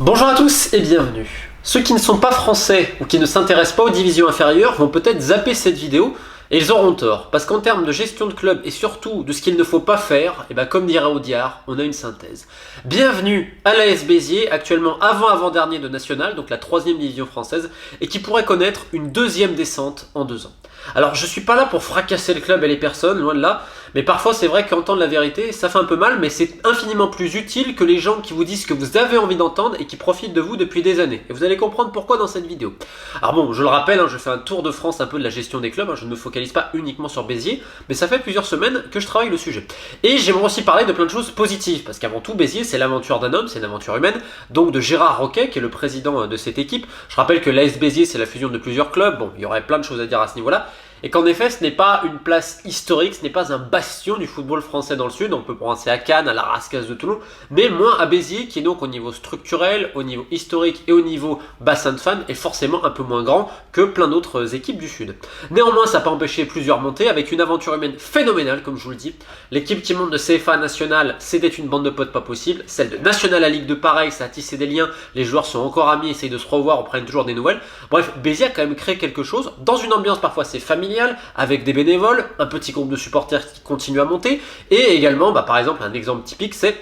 Bonjour à tous et bienvenue. Ceux qui ne sont pas français ou qui ne s'intéressent pas aux divisions inférieures vont peut-être zapper cette vidéo et ils auront tort, parce qu'en termes de gestion de club et surtout de ce qu'il ne faut pas faire, et comme dirait Audiard, on a une synthèse. Bienvenue à l'AS Béziers, actuellement avant-avant-dernier de National, donc la 3e division française, et qui pourrait connaître une 2e descente en 2 ans. Alors je suis pas là pour fracasser le club et les personnes, loin de là, mais parfois c'est vrai qu'entendre la vérité, ça fait un peu mal, mais c'est infiniment plus utile que les gens qui vous disent ce que vous avez envie d'entendre et qui profitent de vous depuis des années. Et vous allez comprendre pourquoi dans cette vidéo. Alors bon, je le rappelle, je fais un tour de France un peu de la gestion des clubs, je ne me focalise pas uniquement sur Béziers, mais ça fait plusieurs semaines que je travaille le sujet. Et j'aimerais aussi parler de plein de choses positives, parce qu'avant tout, Béziers, c'est l'aventure d'un homme, c'est une aventure humaine, donc de Gérard Roquet, qui est le président de cette équipe. Je rappelle que l'AS Béziers, c'est la fusion de plusieurs clubs, bon, il y aurait plein de choses à dire à ce niveau-là, et qu'en effet, ce n'est pas une place historique, ce n'est pas un bastion du football français dans le sud. On peut penser à Cannes, à la Rascasse de Toulon, mais moins à Béziers, qui est donc au niveau structurel, au niveau historique et au niveau bassin de fans, est forcément un peu moins grand que plein d'autres équipes du sud. Néanmoins, ça n'a pas empêché plusieurs montées, avec une aventure humaine phénoménale, comme je vous le dis. L'équipe qui monte de CFA National, c'était une bande de potes pas possible. Celle de National à Ligue 2, pareil, ça a tissé des liens. Les joueurs sont encore amis, essayent de se revoir, on prenne toujours des nouvelles. Bref, Béziers a quand même créé quelque chose, dans une ambiance parfois c'est familial, avec des bénévoles, un petit groupe de supporters qui continue à monter, et également, par exemple, un exemple typique, c'est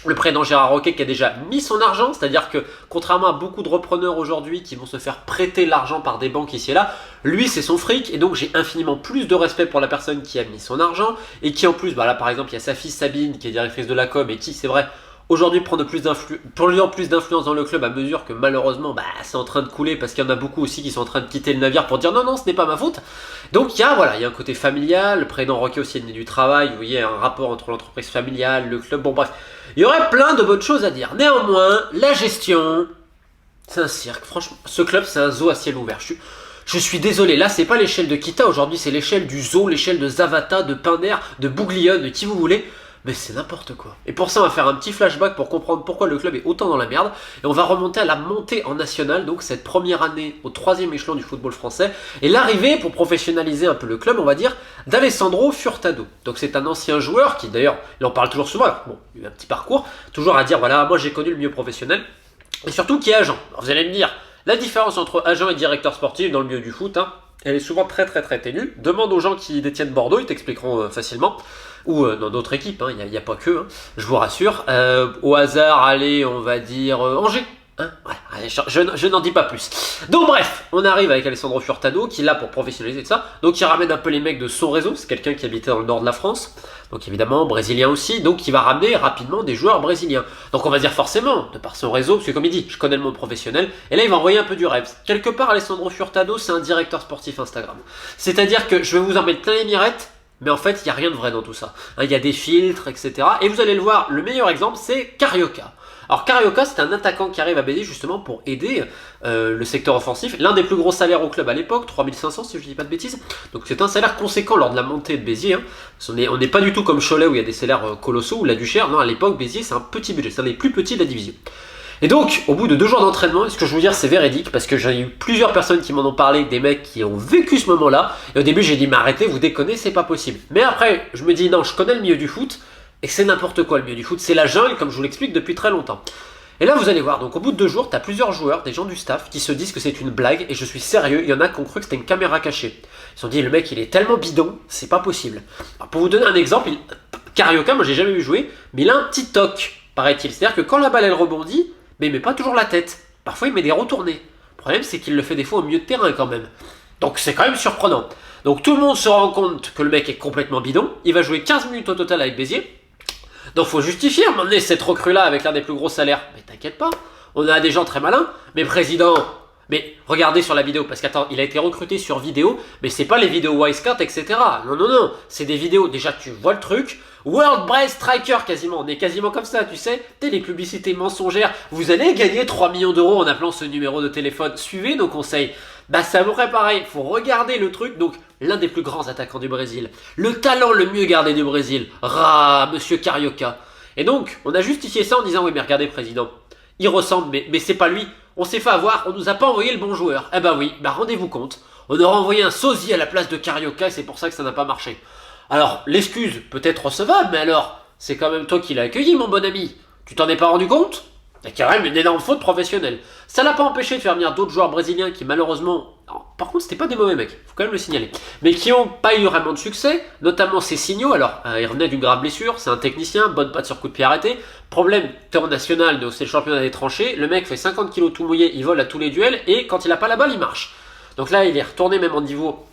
le président Gérard Roquet qui a déjà mis son argent, c'est-à-dire que contrairement à beaucoup de repreneurs aujourd'hui qui vont se faire prêter l'argent par des banques ici et là, lui c'est son fric, et donc j'ai infiniment plus de respect pour la personne qui a mis son argent, et qui en plus, là par exemple il y a sa fille Sabine qui est directrice de la com, et qui c'est vrai, aujourd'hui prend de plus d'influence dans le club à mesure que malheureusement c'est en train de couler, parce qu'il y en a beaucoup aussi qui sont en train de quitter le navire pour dire non ce n'est pas ma faute. Donc il y a un côté familial, le président Roquet aussi est né du travail, vous voyez un rapport entre l'entreprise familiale, le club, bon bref, il y aurait plein de bonnes choses à dire. Néanmoins, la gestion, c'est un cirque, franchement, ce club c'est un zoo à ciel ouvert. Je suis désolé, là c'est pas l'échelle de Kita, aujourd'hui c'est l'échelle du zoo, l'échelle de Zavata, de Pinder, de Bouglione, de qui vous voulez. Mais c'est n'importe quoi. Et pour ça, on va faire un petit flashback pour comprendre pourquoi le club est autant dans la merde. Et on va remonter à la montée en national, donc cette première année au 3e échelon du football français. Et l'arrivée, pour professionnaliser un peu le club, on va dire, d'Alessandro Furtado. Donc c'est un ancien joueur qui, d'ailleurs, il en parle toujours souvent. Alors, bon, il a un petit parcours, toujours à dire, voilà, moi j'ai connu le milieu professionnel. Et surtout qui est agent. Alors vous allez me dire, la différence entre agent et directeur sportif dans le milieu du foot, elle est souvent très ténue. Demande aux gens qui détiennent Bordeaux, ils t'expliqueront facilement. Ou dans d'autres équipes, il n'y a pas que, je vous rassure. Au hasard, allez, on va dire Angers. Allez, je n'en dis pas plus. Donc bref, on arrive avec Alessandro Furtado qui est là pour professionnaliser ça. Donc il ramène un peu les mecs de son réseau, c'est quelqu'un qui habitait dans le nord de la France. Donc évidemment, brésilien aussi, donc il va ramener rapidement des joueurs brésiliens. Donc on va dire forcément, de par son réseau, parce que comme il dit, je connais le monde professionnel, et là il va envoyer un peu du rêve. Quelque part, Alessandro Furtado, c'est un directeur sportif Instagram. C'est-à-dire que je vais vous en mettre plein les mirettes, mais en fait, il n'y a rien de vrai dans tout ça. Il y a des filtres, etc. Et vous allez le voir, le meilleur exemple, c'est Carioca. Alors Carioca, c'est un attaquant qui arrive à Béziers justement pour aider le secteur offensif. L'un des plus gros salaires au club à l'époque, 3500 si je ne dis pas de bêtises. Donc c'est un salaire conséquent lors de la montée de Béziers. On n'est pas du tout comme Cholet où il y a des salaires colossaux, ou la Duchère. Non, à l'époque, Béziers, c'est un petit budget. C'est un des plus petits de la division. Et donc, au bout de 2 jours d'entraînement, ce que je veux dire, c'est véridique, parce que j'ai eu plusieurs personnes qui m'en ont parlé, des mecs qui ont vécu ce moment-là, et au début j'ai dit, mais arrêtez, vous déconnez, c'est pas possible. Mais après, je me dis, non, je connais le milieu du foot, et c'est n'importe quoi le milieu du foot, c'est la jungle, comme je vous l'explique depuis très longtemps. Et là, vous allez voir, donc au bout de 2 jours, t'as plusieurs joueurs, des gens du staff, qui se disent que c'est une blague, et je suis sérieux, il y en a qui ont cru que c'était une caméra cachée. Ils se sont dit, le mec, il est tellement bidon, c'est pas possible. Alors, pour vous donner un exemple, Carioca, moi j'ai jamais vu jouer, mais il a un petit toc, paraît-il. C'est-à-dire que quand la balle, elle rebondit, mais il met pas toujours la tête. Parfois, il met des retournées. Le problème, c'est qu'il le fait des fois au milieu de terrain quand même. Donc, c'est quand même surprenant. Donc, tout le monde se rend compte que le mec est complètement bidon. Il va jouer 15 minutes au total avec Béziers. Donc, faut justifier à un moment donné cette recrue-là avec l'un des plus gros salaires. Mais t'inquiète pas, on a des gens très malins. Mais président, mais regardez sur la vidéo, parce qu'attends, il a été recruté sur vidéo, mais c'est pas les vidéos Wisecat, etc. Non, c'est des vidéos, déjà tu vois le truc, World Breast Striker quasiment, on est quasiment comme ça, tu sais, les publicités mensongères, vous allez gagner 3 millions d'euros en appelant ce numéro de téléphone, suivez nos conseils. Ça vous ferait pareil, faut regarder le truc, donc l'un des plus grands attaquants du Brésil, le talent le mieux gardé du Brésil, Monsieur Carioca. Et donc, on a justifié ça en disant, oui mais regardez président, il ressemble, mais c'est pas lui. On s'est fait avoir, on nous a pas envoyé le bon joueur. Eh ben oui, rendez-vous compte. On aura envoyé un sosie à la place de Carioca et c'est pour ça que ça n'a pas marché. Alors, l'excuse peut être recevable, mais alors, c'est quand même toi qui l'as accueilli, mon bon ami. Tu t'en es pas rendu compte ? Il y a quand même une énorme faute professionnelle. Ça l'a pas empêché de faire venir d'autres joueurs brésiliens qui malheureusement... Alors, par contre, c'était pas des mauvais mecs, faut quand même le signaler. Mais qui n'ont pas eu vraiment de succès, notamment Cecinho. Alors, il revenait d'une grave blessure, c'est un technicien, bonne patte sur coup de pied arrêté. Problème, terrain national, donc c'est le championnat des tranchées. Le mec fait 50 kilos tout mouillé, il vole à tous les duels, et quand il a pas la balle, il marche. Donc là, il est retourné même en niveau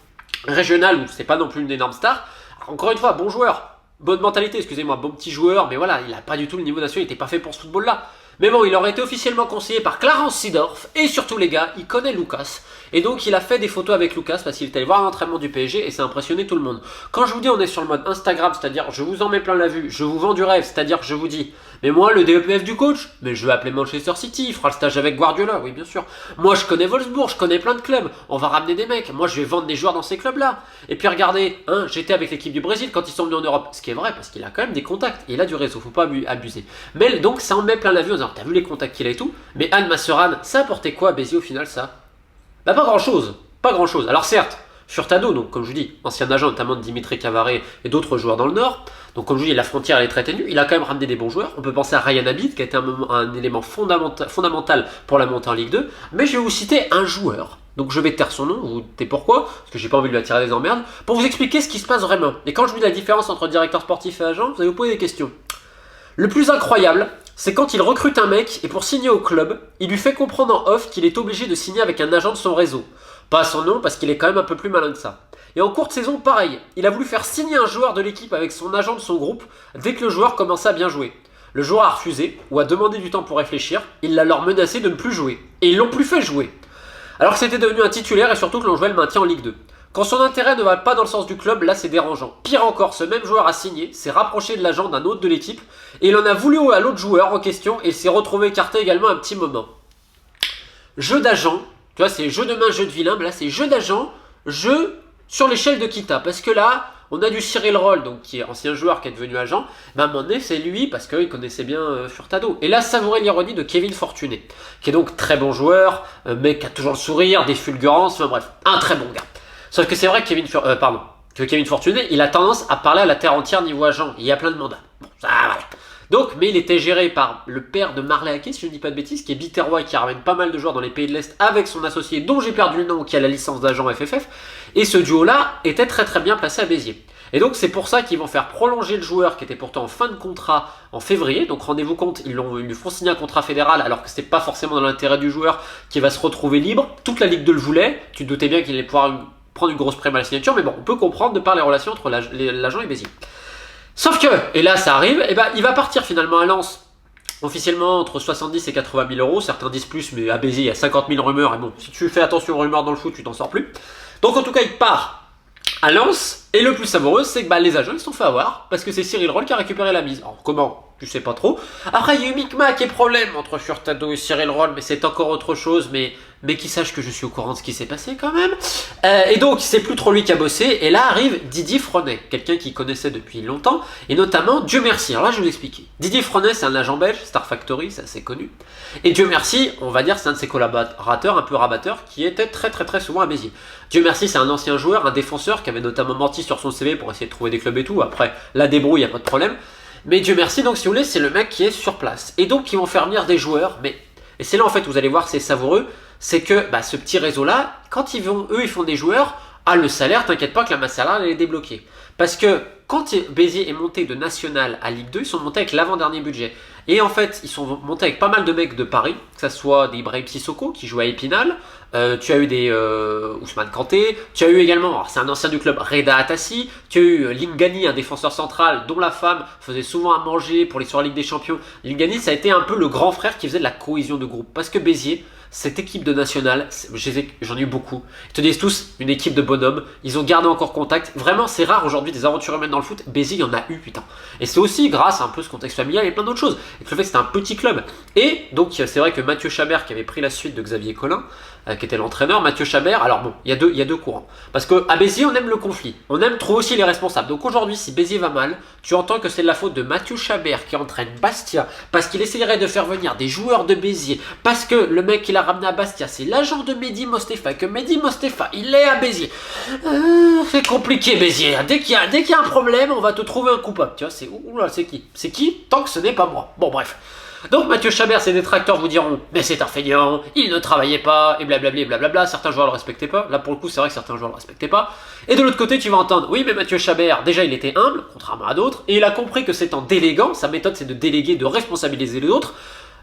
régional, où c'est pas non plus une énorme star. Alors, encore une fois, bon joueur. Bonne mentalité, excusez-moi, bon petit joueur, mais voilà, il n'a pas du tout le niveau national, il n'était pas fait pour ce football-là. Mais bon, il aurait été officiellement conseillé par Clarence Seedorf, et surtout les gars, il connaît Lucas. Et donc il a fait des photos avec Lucas parce qu'il est allé voir un entraînement du PSG et ça a impressionné tout le monde. Quand je vous dis on est sur le mode Instagram, c'est-à-dire je vous en mets plein la vue, je vous vends du rêve, c'est-à-dire je vous dis, mais moi le DEPF du coach, mais je vais appeler Manchester City, il fera le stage avec Guardiola, oui bien sûr. Moi je connais Wolfsburg, je connais plein de clubs, on va ramener des mecs, moi je vais vendre des joueurs dans ces clubs-là. Et puis regardez, hein, j'étais avec l'équipe du Brésil quand ils sont venus en Europe, ce qui est vrai parce qu'il a quand même des contacts, et il a du réseau, faut pas abuser. Mais donc ça en met plein la vue en disant, t'as vu les contacts qu'il a et tout, mais Al Masseran, ça apportait quoi à Béziers au final ça? Bah pas grand-chose. Pas grand chose. Alors certes, Furtado, donc comme je vous dis, ancien agent notamment de Dimitri Cavaret et d'autres joueurs dans le Nord, donc comme je vous dis, la frontière elle est très ténue, il a quand même ramené des bons joueurs. On peut penser à Ryan Abid qui a été un élément fondamental pour la montée en Ligue 2, mais je vais vous citer un joueur. Donc je vais taire son nom, vous doutez pourquoi, parce que j'ai pas envie de lui attirer des emmerdes, pour vous expliquer ce qui se passe vraiment. Et quand je vous dis la différence entre directeur sportif et agent, vous allez vous poser des questions. Le plus incroyable, c'est quand il recrute un mec et pour signer au club, il lui fait comprendre en off qu'il est obligé de signer avec un agent de son réseau. Pas à son nom parce qu'il est quand même un peu plus malin que ça. Et en courte saison, pareil, il a voulu faire signer un joueur de l'équipe avec son agent de son groupe dès que le joueur commençait à bien jouer. Le joueur a refusé ou a demandé du temps pour réfléchir, il l'a alors menacé de ne plus jouer. Et ils l'ont plus fait jouer. Alors que c'était devenu un titulaire et surtout que l'on jouait le maintien en Ligue 2. Quand son intérêt ne va pas dans le sens du club, là c'est dérangeant. Pire encore, ce même joueur a signé, s'est rapproché de l'agent d'un autre de l'équipe, et il en a voulu à l'autre joueur en question, et il s'est retrouvé écarté également un petit moment. Jeu d'agent, tu vois, c'est jeu de main, jeu de vilain, mais là c'est jeu d'agent, jeu sur l'échelle de Kita, parce que là, on a du Cyril Roll, donc qui est ancien joueur qui est devenu agent, mais à un moment donné c'est lui, parce qu'il connaissait bien Furtado. Et là, savourez l'ironie de Kevin Fortuné, qui est donc très bon joueur, mec qui a toujours le sourire, des fulgurances, enfin bref, un très bon gars. Sauf que c'est vrai que Kevin Fortuné, il a tendance à parler à la terre entière niveau agent. Il y a plein de mandats. Bon, ça voilà. Donc, mais il était géré par le père de Marley Hackey, si je ne dis pas de bêtises, qui est Biterrois et qui ramène pas mal de joueurs dans les pays de l'Est avec son associé, dont j'ai perdu le nom, qui a la licence d'agent FFF. Et ce duo-là était très très bien placé à Béziers. Et donc c'est pour ça qu'ils vont faire prolonger le joueur qui était pourtant en fin de contrat en février. Donc rendez-vous compte, ils lui font signer un contrat fédéral alors que c'était pas forcément dans l'intérêt du joueur qui va se retrouver libre. Toute la Ligue 2 le voulait. Tu te doutais bien qu'il allait pouvoir prendre une grosse prime à la signature, mais bon, on peut comprendre de par les relations entre l'agent et Béziers. Sauf que, et là ça arrive, et ben, il va partir finalement à Lens, officiellement entre 70 et 80 000 euros, certains disent plus, mais à Béziers il y a 50 000 rumeurs, et bon, si tu fais attention aux rumeurs dans le foot, tu t'en sors plus. Donc en tout cas, il part à Lens, et le plus savoureux, c'est que bah, les agents ils se sont fait avoir, parce que c'est Cyril Roll qui a récupéré la mise. Alors comment? Tu sais pas trop. Après, il y a eu micmac et problème entre Furtado et Cyril Roll, mais c'est encore autre chose, mais qu'il sache que je suis au courant de ce qui s'est passé quand même. Et donc, c'est plus trop lui qui a bossé, et là arrive Didier Fronet, quelqu'un qu'il connaissait depuis longtemps, et notamment Dieu merci. Alors là, je vais vous expliquer. Didier Fronet, c'est un agent belge, Star Factory, c'est assez connu. Et Dieu merci, on va dire, c'est un de ses collaborateurs, un peu rabatteur, qui était très très très souvent à Béziers. Dieu merci, c'est un ancien joueur, un défenseur qui avait notamment menti sur son CV pour essayer de trouver des clubs et tout. Après, la débrouille, il n'y a pas de problème. Mais Dieu merci, donc si vous voulez, c'est le mec qui est sur place. Et donc, ils vont faire venir des joueurs, mais... Et c'est là, en fait, vous allez voir, c'est savoureux, c'est que bah, ce petit réseau-là, quand ils font des joueurs, le salaire, t'inquiète pas que la masse salariale, elle est débloquée. Parce que quand Béziers est monté de National à Ligue 2, ils sont montés avec l'avant-dernier budget. Et en fait, ils sont montés avec pas mal de mecs de Paris, que ce soit des Ibrahim Sissoko qui joue à Épinal, tu as eu des Ousmane Kanté, tu as eu également, c'est un ancien du club, Reda Atassi, tu as eu Lingani, un défenseur central dont la femme faisait souvent à manger pour les soirées Ligue des Champions. Lingani, ça a été un peu le grand frère qui faisait de la cohésion de groupe, parce que Béziers, cette équipe de National, j'en ai eu beaucoup. Ils te disent tous une équipe de bonhommes. Ils ont gardé encore contact. Vraiment, c'est rare aujourd'hui des aventures humaines dans le foot. Béziers, il y en a eu, putain. Et c'est aussi grâce à un peu ce contexte familial et plein d'autres choses. Et que le fait que c'était un petit club. Et donc, c'est vrai que Mathieu Chabert, qui avait pris la suite de Xavier Collin, qui était l'entraîneur, Mathieu Chabert, alors bon, il y a deux courants. Parce qu'à Béziers, on aime le conflit. On aime trouver aussi les responsables. Donc aujourd'hui, si Béziers va mal, tu entends que c'est de la faute de Mathieu Chabert qui entraîne Bastia, parce qu'il essayerait de faire venir des joueurs de Béziers, parce que le mec qu'il a ramené à Bastia, c'est l'agent de Mehdi Mostefa, et que Mehdi Mostefa, il est à Béziers. C'est compliqué Béziers. Dès qu'il y a un problème, on va te trouver un coupable. Tu vois, c'est qui? C'est qui? Tant que ce n'est pas moi. Bon, bref. Donc Mathieu Chabert, ses détracteurs vous diront « Mais c'est un feignant, il ne travaillait pas, et blablabla, et blablabla, certains joueurs le respectaient pas. » Là, pour le coup, c'est vrai que certains joueurs le respectaient pas. Et de l'autre côté, tu vas entendre « Oui, mais Mathieu Chabert, déjà, il était humble, contrairement à d'autres, et il a compris que c'est en déléguant, sa méthode, c'est de déléguer, de responsabiliser les autres.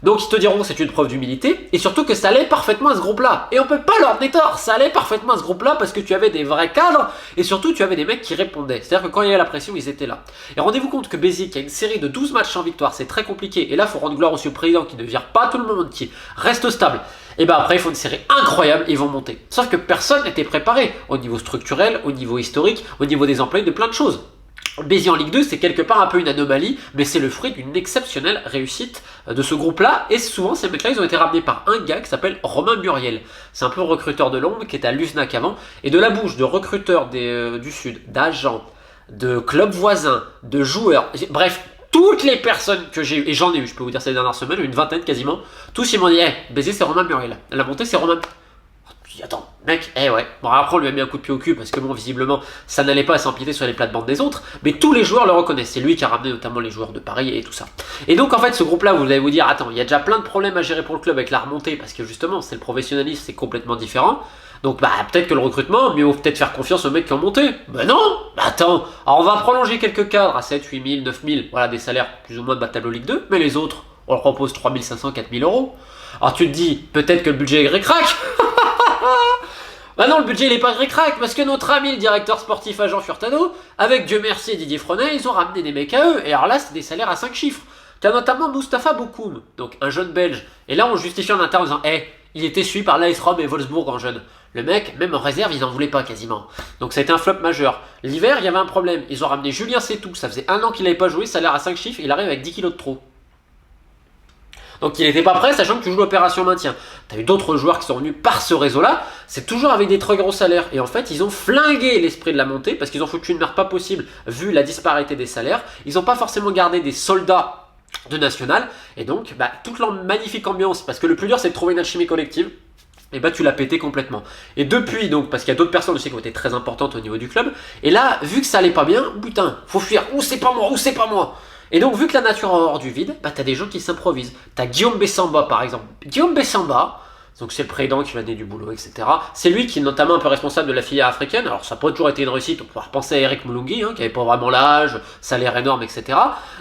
Donc ils te diront c'est une preuve d'humilité, et surtout que ça allait parfaitement à ce groupe-là. Et on peut pas leur donner tort, ça allait parfaitement à ce groupe-là parce que tu avais des vrais cadres, et surtout tu avais des mecs qui répondaient. C'est-à-dire que quand il y avait la pression, ils étaient là. Et rendez-vous compte que Béziers, qui a une série de 12 matchs sans victoire, c'est très compliqué, et là il faut rendre gloire aussi au président qui ne vire pas tout le monde, qui reste stable. Et ben après ils font une série incroyable et ils vont monter. Sauf que personne n'était préparé, au niveau structurel, au niveau historique, au niveau des employés, de plein de choses. Béziers en Ligue 2, c'est quelque part un peu une anomalie, mais c'est le fruit d'une exceptionnelle réussite de ce groupe-là, et souvent ces mecs-là, ils ont été ramenés par un gars qui s'appelle Romain Muriel. C'est un peu recruteur de l'ombre, qui était à l'USNAC avant, et de la bouche de recruteurs du Sud, d'agents, de clubs voisins, de joueurs, bref, toutes les personnes que j'ai eues, et j'en ai eu, je peux vous dire ces dernières semaines, une vingtaine quasiment, tous ils m'ont dit, Béziers c'est Romain Muriel, la montée c'est Romain. Attends, mec, ouais. Bon, après, on lui a mis un coup de pied au cul parce que, bon, visiblement, ça n'allait pas s'empiéter sur les plates-bandes des autres, mais tous les joueurs le reconnaissent. C'est lui qui a ramené notamment les joueurs de Paris et tout ça. Et donc, en fait, ce groupe-là, vous allez vous dire, attends, il y a déjà plein de problèmes à gérer pour le club avec la remontée parce que, justement, c'est le professionnalisme, c'est complètement différent. Donc, bah, peut-être que le recrutement, mieux vaut peut-être faire confiance aux mecs qui ont monté. Bah non, bah attends, alors on va prolonger quelques cadres à 7, 8 000, 9 000, voilà, des salaires plus ou moins de bas de tableau Ligue 2, mais les autres, on leur propose 3 500, 4 000 euros. Alors, tu te dis, peut-être que le budget est gré-crac. Bah non, le budget il est pas gré-crac, parce que notre ami le directeur sportif à Jean Furtado, avec Dieu merci et Didier Fronet, ils ont ramené des mecs à eux, et alors là c'est des salaires à 5 chiffres. T'as notamment Mustapha Bokoum, donc un jeune belge, et là on justifie en interne en disant il était suivi par l'AS Rome et Wolfsburg en jeune. Le mec, même en réserve, ils en voulaient pas quasiment. Donc ça a été un flop majeur. L'hiver, il y avait un problème, ils ont ramené Julien Sétou, ça faisait 1 an qu'il avait pas joué, salaire à 5 chiffres, il arrive avec 10 kilos de trop. Donc il n'était pas prêt, sachant que tu joues l'opération maintien. Tu as eu d'autres joueurs qui sont venus par ce réseau-là, c'est toujours avec des très gros salaires. Et en fait, ils ont flingué l'esprit de la montée, parce qu'ils ont foutu une merde pas possible, vu la disparité des salaires. Ils n'ont pas forcément gardé des soldats de national, et donc toute leur magnifique ambiance, parce que le plus dur c'est de trouver une alchimie collective, et bah tu l'as pété complètement. Et depuis, donc, parce qu'il y a d'autres personnes aussi qui ont été très importantes au niveau du club, et là, vu que ça allait pas bien, putain, faut fuir, ou c'est pas moi, ou c'est pas moi. Et donc, vu que la nature a horreur du vide, t'as des gens qui s'improvisent. T'as Guillaume Bessamba, par exemple. Guillaume Bessamba, donc c'est le président qui va donner du boulot, etc. C'est lui qui est notamment un peu responsable de la filière africaine. Alors, ça n'a pas toujours été une réussite. On peut repenser à Eric Moulungi, qui avait pas vraiment l'âge, salaire énorme, etc.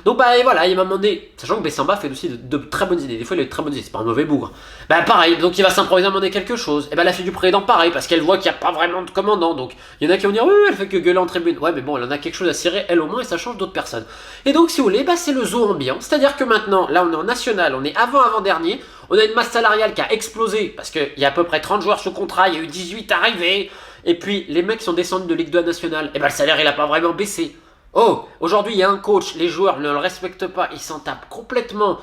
Donc, et voilà, il m'a demandé, sachant que Bessamba fait aussi de très bonnes idées. Des fois, il a de très bonnes idées, c'est pas un mauvais bougre. Pareil, donc il va s'improviser à demander quelque chose. Et la fille du président, pareil, parce qu'elle voit qu'il n'y a pas vraiment de commandant. Donc, il y en a qui vont dire, oui, elle fait que gueuler en tribune. Ouais, mais bon, elle en a quelque chose à cirer, elle au moins, et ça change d'autres personnes. Et donc, si vous voulez, c'est le zoo ambiant. C'est-à-dire que maintenant, là, on est en national, on est avant-avant-dernier. On a une masse salariale qui a explosé, parce qu'il y a à peu près 30 joueurs sous contrat, il y a eu 18 arrivés, et puis les mecs sont descendus de Ligue 2 à National, et le salaire il a pas vraiment baissé. Oh, aujourd'hui il y a un coach, les joueurs ne le respectent pas, ils s'en tapent complètement,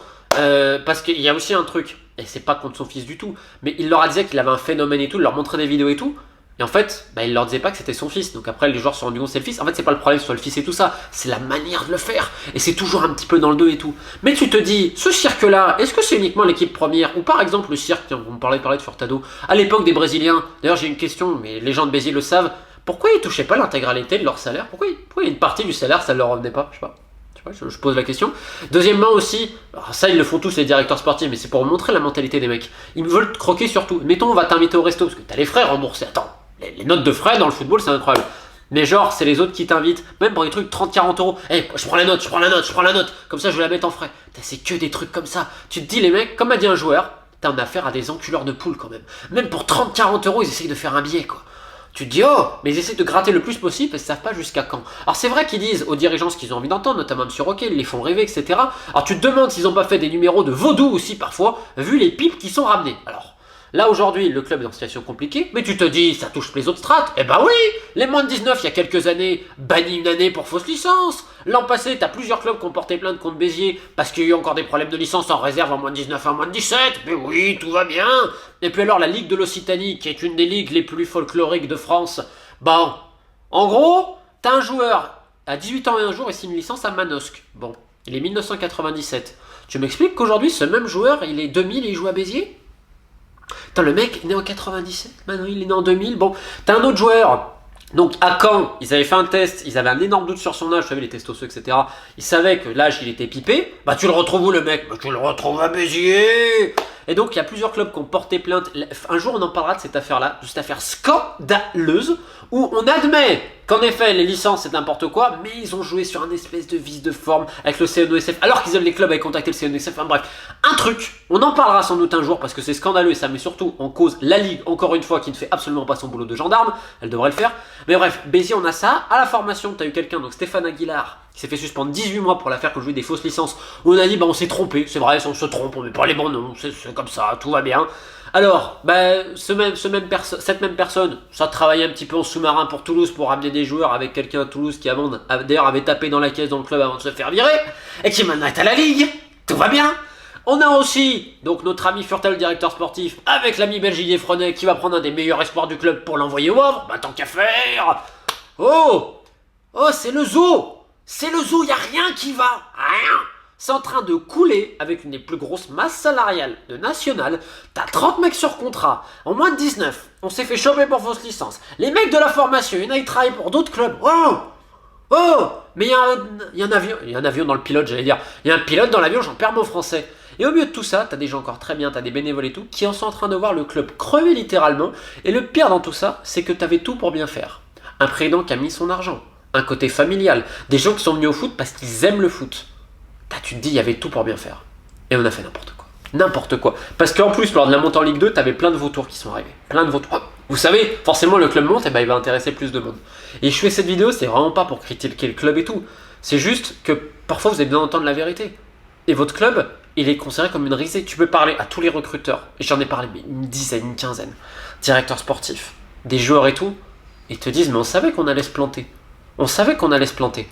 parce qu'il y a aussi un truc, et c'est pas contre son fils du tout, mais il leur a dit qu'il avait un phénomène et tout, il leur montrait des vidéos et tout, et en fait, il leur disait pas que c'était son fils. Donc après, les joueurs se sont rendus compte que c'est le fils. En fait, c'est pas le problème sur le fils et tout ça. C'est la manière de le faire. Et c'est toujours un petit peu dans le dos et tout. Mais tu te dis, ce cirque-là, est-ce que c'est uniquement l'équipe première? Ou par exemple, le cirque, tiens, vous me parlez de Furtado, à l'époque des Brésiliens. D'ailleurs, j'ai une question, mais les gens de Béziers le savent. Pourquoi ils touchaient pas l'intégralité de leur salaire? Pourquoi une partie du salaire, ça ne leur revenait pas? Je sais pas. Je pose la question. Deuxièmement aussi, alors ça ils le font tous les directeurs sportifs, mais c'est pour montrer la mentalité des mecs. Ils veulent te croquer surtout. Mettons, on va t'inviter au resto, parce que t'as les frais remboursés. Attends. Les notes de frais dans le football, c'est incroyable. Mais genre, c'est les autres qui t'invitent, même pour des trucs 30-40 euros. Je prends la note, comme ça je vais la mettre en frais. C'est que des trucs comme ça. Tu te dis, les mecs, comme a dit un joueur, t'as en affaire à des enculeurs de poules quand même. Même pour 30-40 euros, ils essayent de faire un billet, quoi. Tu te dis, mais ils essaient de gratter le plus possible et ils savent pas jusqu'à quand. Alors c'est vrai qu'ils disent aux dirigeants ce qu'ils ont envie d'entendre, notamment M. Roquet, ils les font rêver, etc. Alors tu te demandes s'ils ont pas fait des numéros de vaudou aussi parfois, vu les pipes qui sont ramenées. Alors, là aujourd'hui, le club est en situation compliquée, mais tu te dis, ça touche les autres strates. Eh oui, les moins de 19, il y a quelques années, bannis une année pour fausse licence. L'an passé, t'as plusieurs clubs qui ont porté plainte contre Béziers parce qu'il y a eu encore des problèmes de licence en réserve en moins de 19 et en moins de 17. Mais oui, tout va bien. Et puis alors, la Ligue de l'Occitanie, qui est une des ligues les plus folkloriques de France. Bon, en gros, t'as un joueur à 18 ans et un jour et signe une licence à Manosque. Bon, il est 1997. Tu m'expliques qu'aujourd'hui, ce même joueur, il est 2000 et il joue à Béziers? Attends, le mec est né en 97, maintenant il est né en 2000. Bon, t'as un autre joueur Donc à Caen, ils avaient fait un test, ils avaient un énorme doute sur son âge, vous savez les testosseux, etc. Ils savaient que l'âge il était pipé. Bah tu le retrouves où le mec? Bah tu le retrouves à Béziers. Et donc il y a plusieurs clubs qui ont porté plainte. Un jour on en parlera de cette affaire-là, de cette affaire scandaleuse, où on admet qu'en effet les licences c'est n'importe quoi, mais ils ont joué sur un espèce de vice de forme avec le CNOSF, alors qu'ils les clubs avaient contacté le CNOSF, enfin bref, un truc, on en parlera sans doute un jour parce que c'est scandaleux et ça met surtout en cause la Ligue, encore une fois, qui ne fait absolument pas son boulot de gendarme, elle devrait le faire, mais bref, Béziers on a ça, à la formation t'as eu quelqu'un, donc Stéphane Aguilar, qui s'est fait suspendre 18 mois pour l'affaire que jouait des fausses licences, où on a dit bah on s'est trompé, c'est vrai, on se trompe, on met pas les bons noms, c'est comme ça, tout va bien. Alors, bah, cette même personne, ça travaillait un petit peu en sous-marin pour Toulouse pour ramener des joueurs avec quelqu'un à Toulouse qui d'ailleurs avait tapé dans la caisse dans le club avant de se faire virer, et qui maintenant est à la Ligue, tout va bien. On a aussi donc notre ami Furtel, le directeur sportif, avec l'ami belge Didier Fronet qui va prendre un des meilleurs espoirs du club pour l'envoyer au Havre, bah tant qu'à faire. Oh, c'est le zoo. C'est le zoo, y a rien qui va, rien. C'est en train de couler avec une des plus grosses masses salariales de National. T'as 30 mecs sur contrat, en moins de 19. On s'est fait choper pour fausse licence. Les mecs de la formation, il y en a qui travaillent pour d'autres clubs. Mais il y a un avion dans le pilote, j'allais dire. Il y a un pilote dans l'avion, j'en perds mon français. Et au milieu de tout ça, t'as des gens encore très bien, t'as des bénévoles et tout, qui en sont en train de voir le club crever littéralement. Et le pire dans tout ça, c'est que t'avais tout pour bien faire. Un président qui a mis son argent, un côté familial, des gens qui sont venus au foot parce qu'ils aiment le foot. Tu te dis, il y avait tout pour bien faire. Et on a fait n'importe quoi. N'importe quoi. Parce qu'en plus, lors de la montée en Ligue 2, t'avais plein de vautours qui sont arrivés. Plein de vautours. Vous savez, forcément, le club monte, et ben, il va intéresser plus de monde. Et je fais cette vidéo, c'est vraiment pas pour critiquer le club et tout. C'est juste que parfois, vous avez besoin d'entendre la vérité. Et votre club, il est considéré comme une risée. Tu peux parler à tous les recruteurs, et j'en ai parlé mais une dizaine, une quinzaine, directeurs sportifs, des joueurs et tout, et ils te disent, mais on savait qu'on allait se planter. On savait qu'on allait se planter.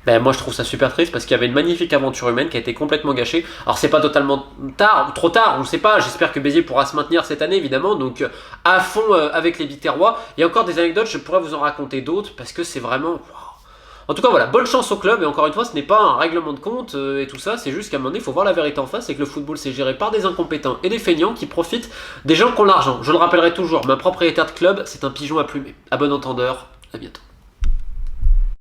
Ben moi je trouve ça super triste parce qu'il y avait une magnifique aventure humaine qui a été complètement gâchée. Alors c'est pas totalement tard ou trop tard, on ne sait pas. J'espère que Béziers pourra se maintenir cette année évidemment. Donc à fond avec les Biterrois. Il y a encore des anecdotes, je pourrais vous en raconter d'autres parce que c'est vraiment... Wow. En tout cas voilà, bonne chance au club et encore une fois ce n'est pas un règlement de compte et tout ça. C'est juste qu'à un moment donné il faut voir la vérité en face et que le football c'est géré par des incompétents et des feignants qui profitent des gens qui ont l'argent. Je le rappellerai toujours, ma propriétaire de club c'est un pigeon à plumer. À bon entendeur, à bientôt.